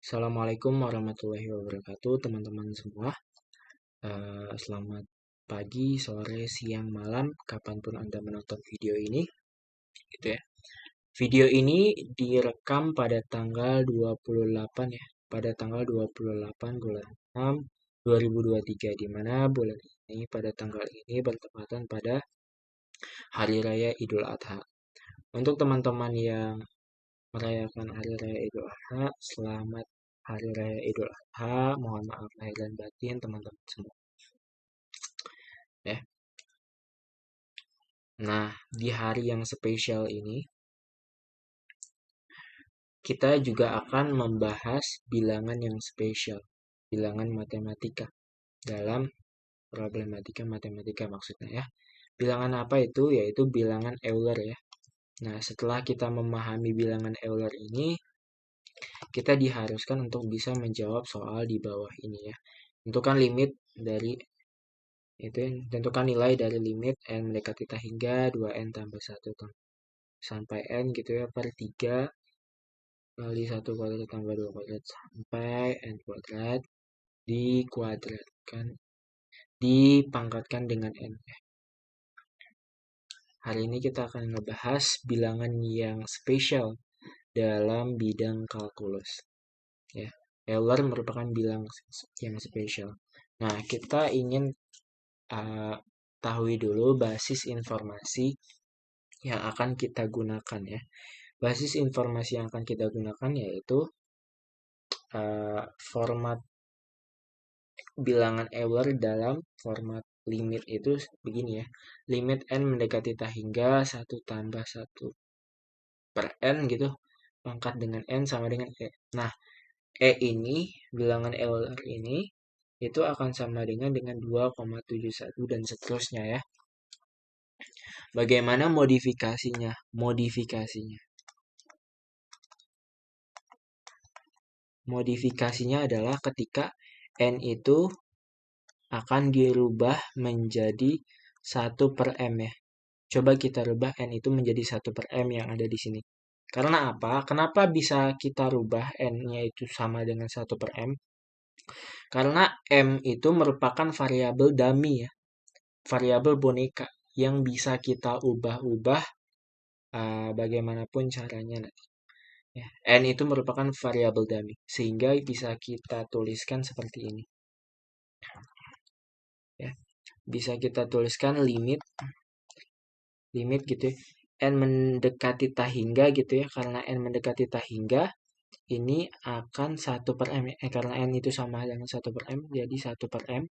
Assalamualaikum warahmatullahi wabarakatuh, teman-teman semua. Selamat pagi, sore, siang, malam, kapanpun Anda menonton video ini, gitu ya. Video ini direkam pada tanggal 28 ya, pada tanggal 28 bulan 6 2023, di mana bulan ini pada tanggal ini bertepatan pada Hari Raya Idul Adha. Untuk teman-teman yang merayakan Hari Raya Idul Adha, selamat Hari Raya Idul Adha. Mohon maaf lahir dan batin teman-teman semua. Ya. Nah, di hari yang spesial ini, kita juga akan membahas bilangan yang spesial, bilangan matematika dalam problematika matematika maksudnya ya. Bilangan apa itu? Yaitu bilangan Euler ya. Nah, setelah kita memahami bilangan Euler ini, kita diharuskan untuk bisa menjawab soal di bawah ini ya. Tentukan limit dari tentukan nilai dari limit n mendekati hingga 2n tambah 1 sampai n gitu ya per 3 kali 1 kuadrat tambah 2 kuadrat sampai n kuadrat dipangkatkan dengan n. Hari ini kita akan ngebahas bilangan yang spesial dalam bidang kalkulus. Ya, Euler merupakan bilangan yang spesial. Nah, kita ingin tahu dulu basis informasi yang akan kita gunakan ya. Basis informasi yang akan kita gunakan yaitu format bilangan Euler dalam format limit itu begini ya. Limit n mendekati hingga 1 tambah 1 per n gitu. Pangkat dengan n sama dengan e. Nah, e ini, bilangan Euler ini, itu akan sama dengan 2,71 dan seterusnya ya. Bagaimana modifikasinya? Modifikasinya adalah ketika n itu akan dirubah menjadi 1 per m ya. Coba kita rubah n itu menjadi 1 per m yang ada di sini. Karena apa? Kenapa bisa kita rubah n-nya itu sama dengan 1 per m? Karena m itu merupakan variabel dummy ya. Variabel boneka yang bisa kita ubah-ubah bagaimanapun caranya nanti. Ya, n itu merupakan variabel dummy, sehingga bisa kita tuliskan seperti ini. Ya, bisa kita tuliskan limit gitu ya, n mendekati hingga gitu ya, karena n mendekati hingga ini akan 1 per m karena n itu sama dengan 1 per m, jadi 1 per m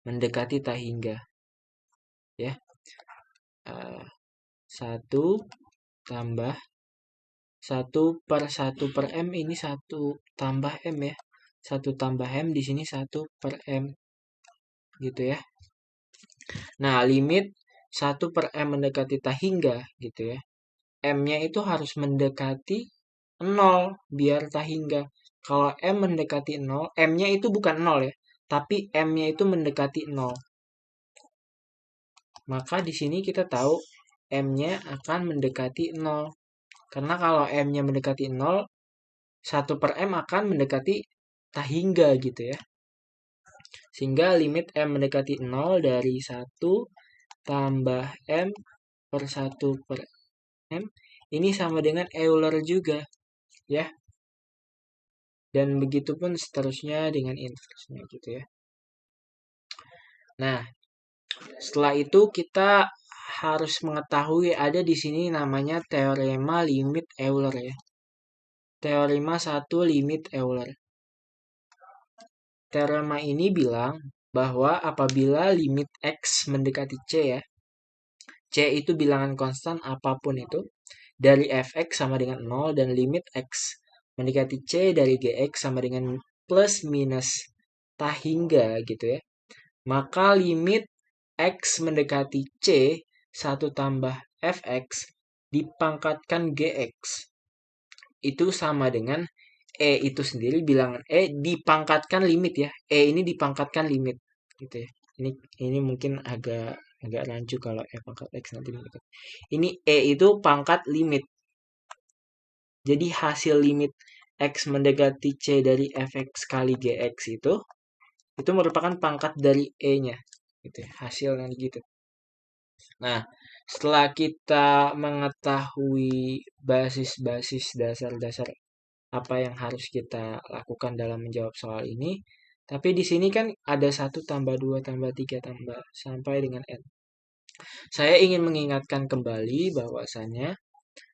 mendekati hingga ya. 1 tambah 1 per 1 per m ini 1 tambah m ya. 1 tambah m di sini 1 per m gitu ya. Nah, limit 1 per m mendekati hingga gitu ya. M-nya itu harus mendekati 0 biar hingga. Kalau M mendekati 0, M-nya itu bukan 0 ya, tapi M-nya itu mendekati 0. Maka di sini kita tahu M-nya akan mendekati 0. Karena kalau M-nya mendekati 0, 1 per M akan mendekati hingga gitu ya. Sehingga limit M mendekati 0 dari 1 tambah M per 1 per M ini sama dengan Euler juga ya. Dan begitu pun seterusnya dengan inversnya gitu ya. Nah, setelah itu kita harus mengetahui ada di sini namanya teorema limit Euler ya. Teorema 1 limit Euler. Teorema ini bilang bahwa apabila limit X mendekati C ya, C itu bilangan konstan apapun itu, dari fx sama dengan 0 dan limit X mendekati C dari Gx sama dengan plus minus hingga gitu ya. Maka limit X mendekati C 1 tambah fx dipangkatkan Gx itu sama dengan E itu sendiri, bilangan E dipangkatkan limit ya. E ini dipangkatkan limit gitu ya. Ini mungkin agak rancu kalau E pangkat X nanti. Ini E itu pangkat limit. Jadi hasil limit X mendekati C dari fx kali Gx itu merupakan pangkat dari E-nya. Gitu ya, hasilnya gitu. Nah, setelah kita mengetahui basis-basis dasar-dasar apa yang harus kita lakukan dalam menjawab soal ini, tapi di sini kan ada 1 tambah 2 tambah 3 tambah sampai dengan N. Saya ingin mengingatkan kembali bahwasannya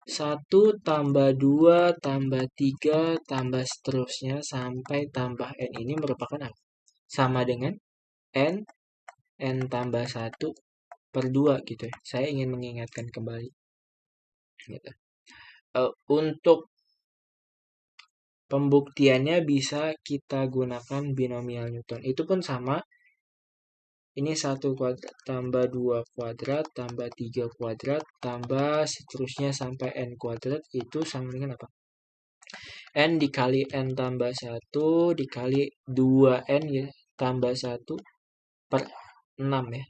1 tambah 2 tambah 3 tambah seterusnya sampai tambah N ini merupakan apa? Sama dengan N tambah 1 per 2 gitu ya. Saya ingin mengingatkan kembali. Gitu. Untuk pembuktiannya bisa kita gunakan binomial Newton. Itu pun sama. Ini 1 kuadrat tambah 2 kuadrat tambah 3 kuadrat tambah seterusnya sampai N kuadrat itu sama dengan apa? N dikali N tambah 1 dikali 2N ya, tambah 1 per 6 ya.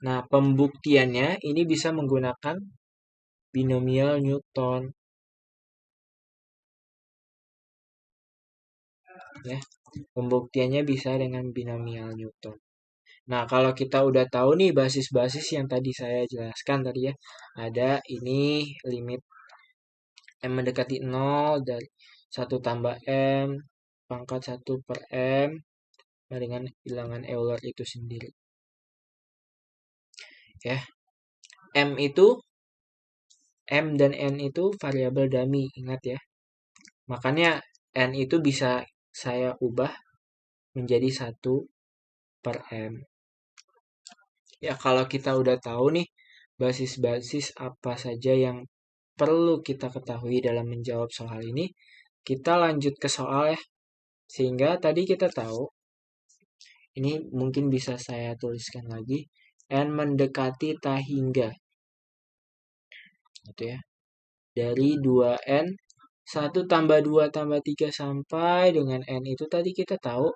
Nah, pembuktiannya ini bisa menggunakan binomial Newton. Ya, pembuktiannya bisa dengan binomial Newton. Nah, kalau kita udah tahu nih basis-basis yang tadi saya jelaskan tadi ya, ada ini limit M mendekati 0 dari 1 tambah M pangkat 1 per M dengan bilangan Euler itu sendiri. Ya, M dan N itu variabel dummy, ingat ya. Makanya N itu bisa saya ubah menjadi 1 per M. Ya, kalau kita udah tahu nih basis-basis apa saja yang perlu kita ketahui dalam menjawab soal ini, kita lanjut ke soal ya. Sehingga tadi kita tahu, ini mungkin bisa saya tuliskan lagi, N mendekati tak hingga. Gitu ya. Dari 2N, 1 tambah 2 tambah 3 sampai dengan N itu tadi kita tahu,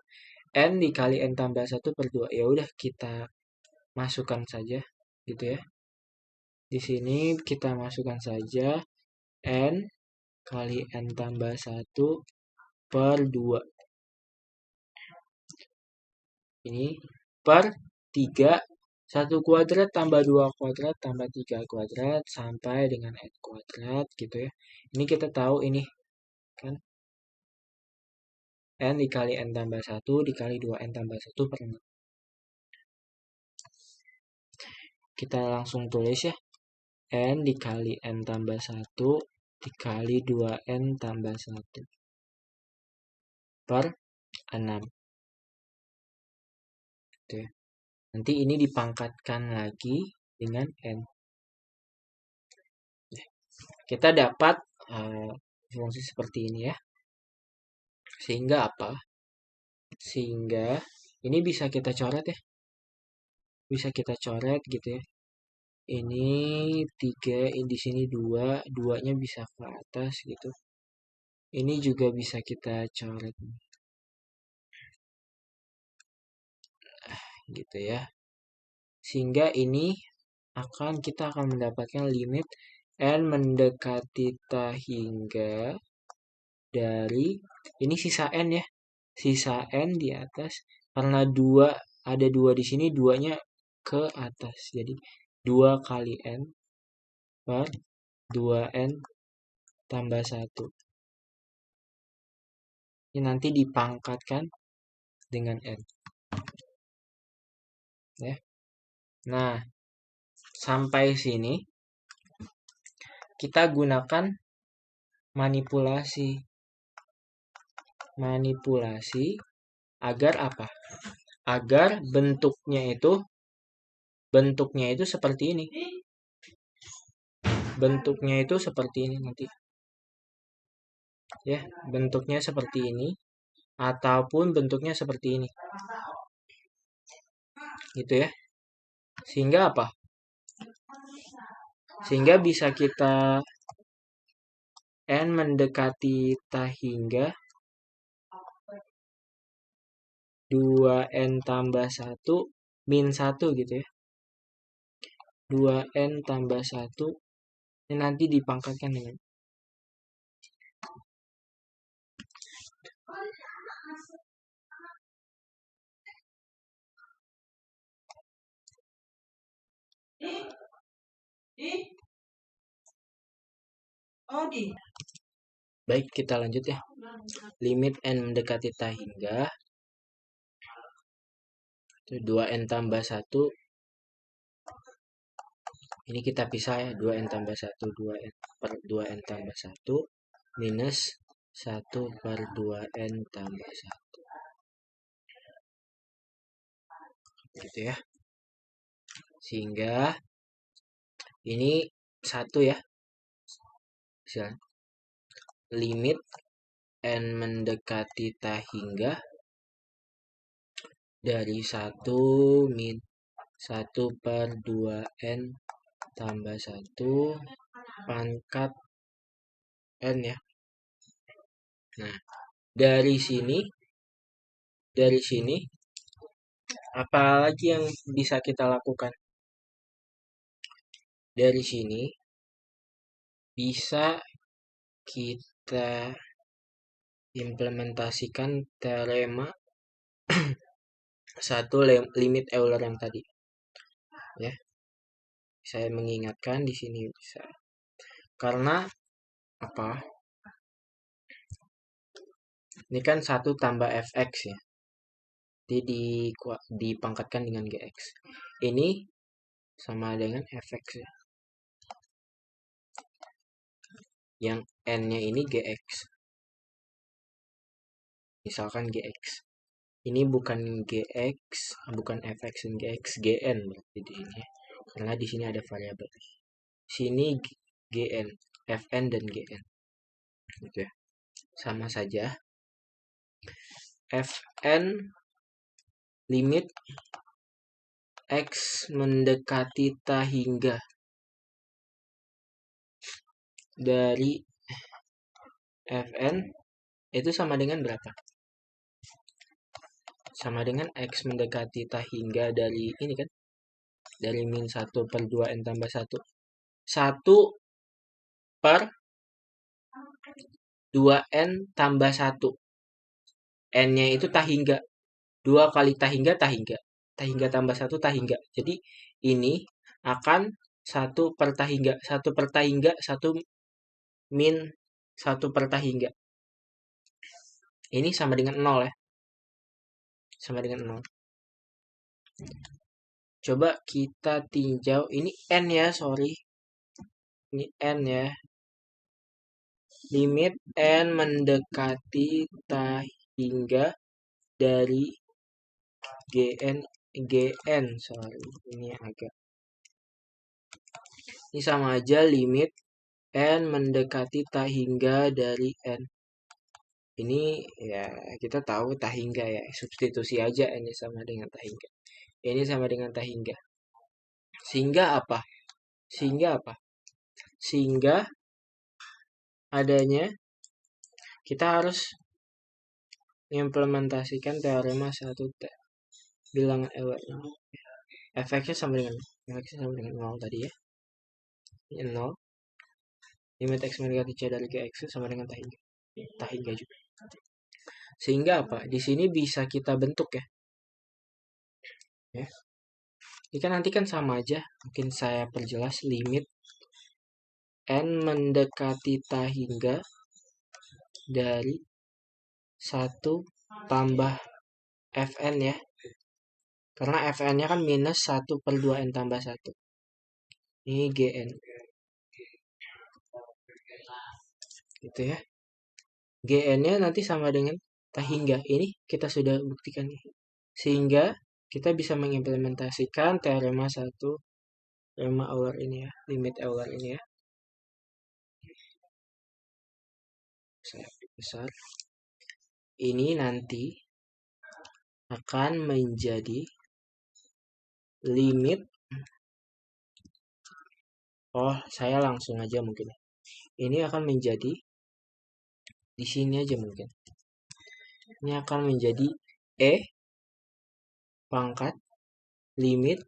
N dikali N tambah 1 per 2. Ya udah kita masukkan saja, gitu ya. Di sini kita masukkan saja N kali N tambah 1 per 2. Ini per 3, 1 kuadrat tambah 2 kuadrat tambah 3 kuadrat sampai dengan N kuadrat gitu ya. Ini kita tahu ini kan N dikali N tambah 1 dikali 2N tambah 1 per 6. Kita langsung tulis ya. N dikali N tambah 1 dikali 2N tambah 1 per 6. Gitu ya. Nanti ini dipangkatkan lagi dengan N. Kita dapat fungsi seperti ini ya. Sehingga apa? Sehingga ini bisa kita coret ya. Bisa kita coret gitu ya. Ini 3, di sini 2, 2-nya bisa ke atas gitu. Ini juga bisa kita coret. Gitu ya. Sehingga ini kita akan mendapatkan limit N mendekati tak hingga dari ini sisa N ya. Sisa N di atas karena 2 ada 2 di sini, 2-nya ke atas. Jadi 2 kali N per 2N tambah 1. Ini nanti dipangkatkan dengan N. Ya. Nah, sampai sini kita gunakan manipulasi. Manipulasi agar apa? Agar bentuknya itu seperti ini. Bentuknya itu seperti ini nanti. Ya, bentuknya seperti ini ataupun bentuknya seperti ini. Gitu ya. Sehingga apa? Sehingga bisa kita N mendekati tak hingga 2N tambah 1 min 1 gitu ya. 2N tambah 1 ini nanti dipangkatkan dengan Baik, kita lanjut ya. Limit n mendekati ta hingga 2n tambah 1. Ini kita pisah ya, 2n tambah 1, 2n per 2n tambah 1 minus 1 per 2n tambah 1. Gitu ya. Sehingga ini 1 ya. Limit n mendekati ta hingga dari 1 min 1 per 2n tambah 1 pangkat n ya. Nah, dari sini apa lagi yang bisa kita lakukan? Dari sini bisa kita implementasikan teorema satu limit Euler yang tadi. Ya. Saya mengingatkan di sini bisa. Karena apa? Ini kan 1 tambah fx ya. Jadi dipangkatkan dengan gx. Ini sama dengan fx ya. Yang n-nya ini gx. Misalkan gx. Ini bukan gx, bukan fx dan gx, gn berarti di sini. Karena di sini ada variabel. Sini gn, fn dan gn. Gitu ya. Sama saja. Fn limit x mendekati ta hingga dari Fn itu sama dengan berapa? Sama dengan x mendekati ta hingga dari ini kan? Dari min 1 per 2n tambah 1. 1 per 2n tambah 1. N-nya itu ta hingga. 2 kali ta hingga, ta hingga. Ta hingga tambah 1, ta hingga. Jadi ini akan 1 per ta hingga. 1 per ta hingga, 1 min 1 per ta hingga. Ini sama dengan 0 ya. Sama dengan 0. Coba kita tinjau. Ini n ya, sorry. Ini n ya. Limit n mendekati ta hingga dari gn, sorry. Ini agak. Ini sama aja limit n mendekati ta hingga dari n. Ini ya kita tahu ta hingga ya, substitusi aja ini sama dengan ta hingga. Ini sama dengan ta hingga. Sehingga apa? Sehingga adanya kita harus mengimplementasikan teorema 1T. Bilangan Euler. Fx-nya sama dengan 0 tadi ya. Ini 0. Limit x mendekati c dari gx sama dengan ta hingga. Ta hingga juga. Sehingga apa? Di sini bisa kita bentuk ya. Ya. Ini kan nanti kan sama aja. Mungkin saya perjelas limit n mendekati ta hingga dari 1 tambah fn ya. Karena fn-nya kan minus 1 per 2n tambah 1. Ini gn. Gitu ya. Gn-nya nanti sama dengan ta hingga. Ini kita sudah buktikan. Sehingga kita bisa mengimplementasikan teorema 1, teorema Euler ini ya, limit Euler ini ya. Saya besar. Ini nanti akan menjadi limit. Saya langsung aja mungkin. Ini akan menjadi di sini aja mungkin. Ini akan menjadi E pangkat limit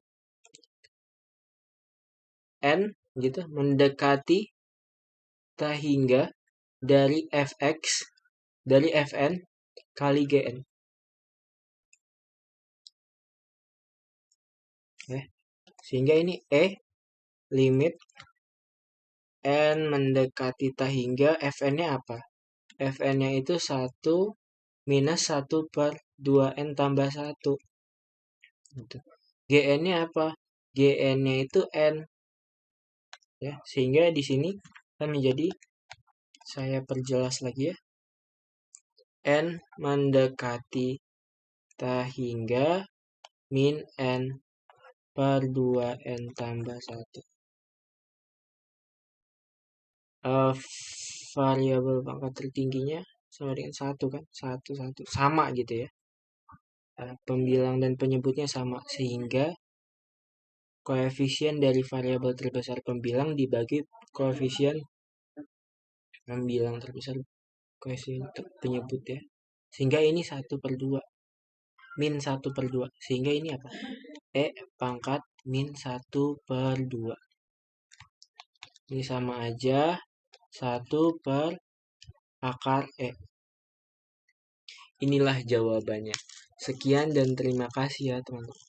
N gitu mendekati ta hingga dari Fx dari Fn kali Gn. Sehingga ini limit n mendekati tak hingga Fn-nya apa? Fn-nya itu 1 minus 1 per 2n tambah 1. Gitu. Gn-nya apa? Gn-nya itu n. Ya, sehingga di sini akan menjadi, saya perjelas lagi ya. N mendekati tak hingga min n per 2n tambah 1. Variabel pangkat tertingginya sama dengan 1 kan? 1, 1. Sama gitu ya. Pembilang dan penyebutnya sama. Sehingga koefisien dari variabel terbesar pembilang dibagi koefisien pembilang terbesar koefisien penyebut ya. Sehingga ini 1/2. Min 1/2. Sehingga ini apa? Pangkat min 1/2. Ini sama aja 1 per akar Inilah jawabannya. Sekian dan terima kasih ya teman-teman.